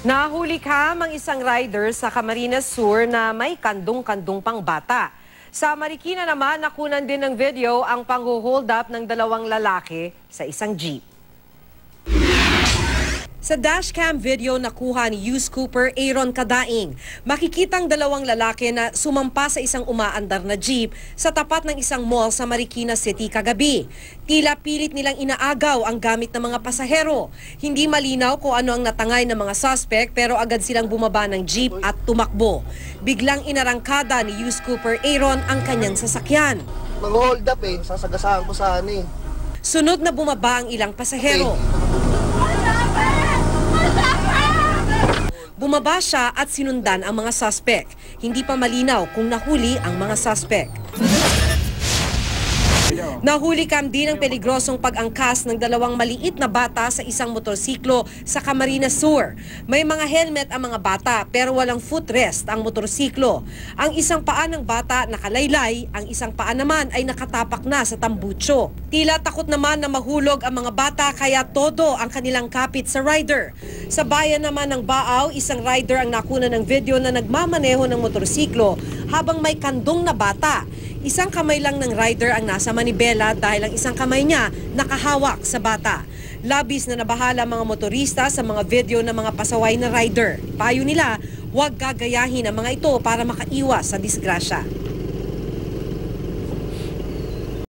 Nahuli ang isang rider sa Camarines Sur na may kandong-kandong pang bata. Sa Marikina naman, nakunan din ng video ang pang-hold up ng dalawang lalaki sa isang jeep. Sa dashcam video nakuha ni Youth Cooper Aaron Cadaing, makikitang dalawang lalaki na sumampa sa isang umaandar na jeep sa tapat ng isang mall sa Marikina City kagabi. Tila pilit nilang inaagaw ang gamit ng mga pasahero. Hindi malinaw kung ano ang natangay ng mga suspect pero agad silang bumaba ng jeep at tumakbo. Biglang inarangkada ni Youth Cooper Aaron ang kanyang sasakyan. Mag-hold up sasagasaan ko sa ano . Sunod na bumaba ang ilang pasahero. Bumaba siya at sinundan ang mga suspect. Hindi pa malinaw kung nahuli ang mga suspect. Nahuli din ang peligrosong pag-angkas ng dalawang maliit na bata sa isang motorsiklo sa Camarines Sur. May mga helmet ang mga bata pero walang footrest ang motorsiklo. Ang isang paa ng bata nakalaylay, ang isang paa naman ay nakatapak na sa tambutso. Tila takot naman na mahulog ang mga bata kaya todo ang kanilang kapit sa rider. Sa bayan naman ng Baaw, isang rider ang nakuna ng video na nagmamaneho ng motorsiklo habang may kandong na bata. Isang kamay lang ng rider ang nasa manibela dahil ang isang kamay niya nakahawak sa bata. Labis na nabahala mga motorista sa mga video ng mga pasaway na rider. Payo nila, huwag gagayahin ang mga ito para makaiwas sa disgrasya.